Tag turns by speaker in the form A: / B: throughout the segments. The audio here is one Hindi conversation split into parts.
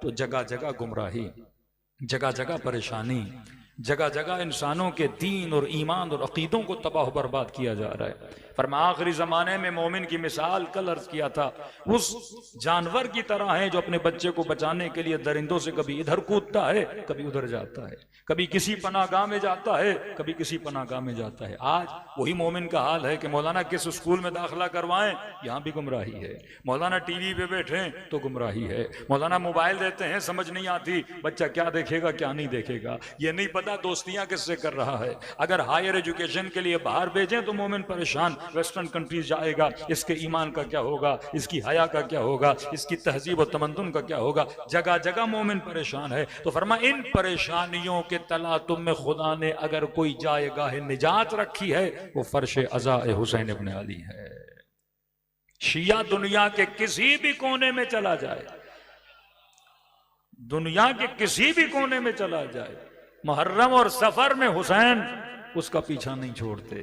A: तो जगह जगह गुमराही, जगह जगह परेशानी, जगह जगह इंसानों के दीन और ईमान और अकीदों को तबाह बर्बाद किया जा रहा है। फरमा आखिरी जमाने में मोमिन की मिसाल कल अर्ज किया था, उस जानवर की तरह है जो अपने बच्चे को बचाने के लिए दरिंदों से कभी इधर कूदता है, कभी उधर जाता है, कभी किसी पनाहगाह में जाता है, कभी किसी पनाहगाह में जाता है। आज वही मोमिन का हाल है कि मौलाना किस स्कूल में दाखिला करवाएं, यहां भी गुमराही है। मौलाना टीवी पे बैठे तो गुमराही है। मौलाना मोबाइल देते हैं, समझ नहीं आती बच्चा क्या देखेगा क्या नहीं देखेगा, ये नहीं पता दोस्तियां किससे कर रहा है। अगर हायर एजुकेशन के लिए बाहर भेजें तो मोमिन परेशान, वेस्टर्न कंट्रीज जाएगा, इसके ईमान का क्या होगा, इसकी हया का क्या होगा, इसकी तहजीब और तमद्दुन का क्या होगा। जगह जगह मोमिन परेशान है। तो फरमा इन परेशानियों के तलातुम में खुदा ने अगर कोई जायगाह निजात रखी है वो फर्श अज़ा हुसैन इब्न अली है। शिया दुनिया के किसी भी कोने में चला जाए, दुनिया के किसी भी कोने में चला जाए, मुहर्रम और सफर में हुसैन उसका पीछा नहीं छोड़ते।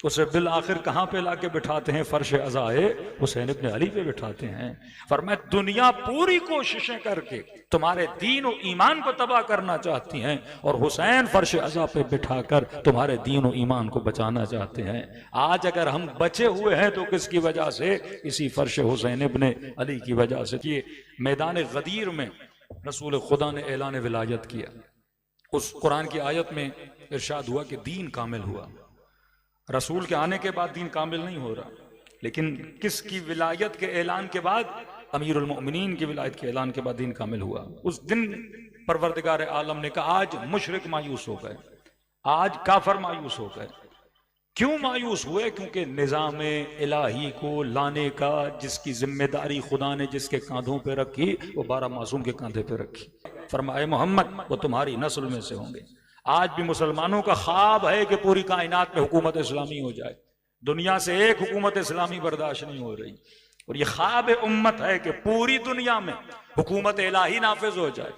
A: उसे बिल आखिर कहां पे लाके बिठाते हैं, फर्श अज़ाए हुसैन इब्न अली पे बिठाते हैं। फरमाया दुनिया पूरी कोशिशें करके तुम्हारे दीन और ईमान को तबाह करना चाहती हैं और हुसैन फर्श अज़ा पे बिठाकर तुम्हारे दीन और ईमान को बचाना चाहते हैं। आज अगर हम बचे हुए हैं तो किसकी वजह से? इसी फर्श हुसैन इब्न अली की वजह से। ये मैदान गदीर में रसूल खुदा ने ऐलान विलायत किया। उस कुरान की आयत में इरशाद हुआ कि दीन कामिल हुआ। रसूल के आने के बाद दीन कामिल नहीं हो रहा, लेकिन किसकी विलायत के ऐलान के बाद? अमीरुल मोमिनीन की विलायत के ऐलान के बाद दीन कामिल हुआ। उस दिन परवरदिगार आलम ने कहा आज मुशरिक मायूस हो गए, आज काफर मायूस हो गए। क्यों मायूस हुए? क्योंकि निज़ाम इलाही को लाने का जिसकी जिम्मेदारी खुदा ने जिसके कांधों पे रखी वो 12 मासूम के कांधे पे रखी। फरमाए मोहम्मद वो तुम्हारी नस्ल में से होंगे। आज भी मुसलमानों का ख्वाब है कि पूरी कायनात में हुकूमत इस्लामी हो जाए। दुनिया से एक हुकूमत इस्लामी बर्दाश्त नहीं हो रही और ये ख्वाब उम्मत है कि पूरी दुनिया में हुकूमत इलाही नाफिज हो जाए।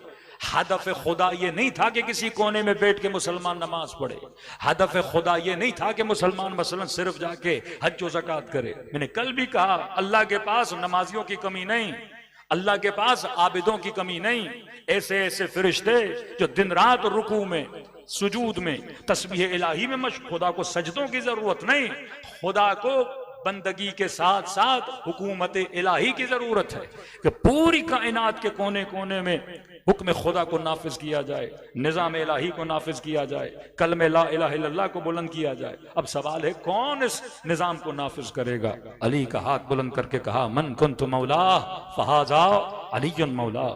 A: हदफ खुदा ये नहीं था कि किसी कोने में बैठ के मुसलमान नमाज पढ़े। हदफ खुदा ये नहीं था कि मुसलमान मसलन सिर्फ जाके हज व ज़कात करे। मैंने कल भी कहा अल्लाह के पास नमाजियों की कमी नहीं, अल्लाह के पास आबिदों की कमी नहीं। ऐसे ऐसे फरिश्ते जो दिन रात रुकू में, सुजूद में, तस्बीह इलाही में मशगूल। खुदा को सजदों की जरूरत नहीं, खुदा को बंदगी के साथ साथ हुकूमत इलाही की जरूरत है कि पूरी कायनात के कोने कोने में हुक्म खुदा को नाफिज किया जाए, निज़ाम इलाही को नाफिज किया जाए, कलमे ला इलाहा इल्लल्लाह को बुलंद किया जाए। अब सवाल है कौन इस निज़ाम को नाफिज करेगा? अली का हाथ बुलंद करके कहा मन कुन्तु मौला फहाजा अलीयुन मौला।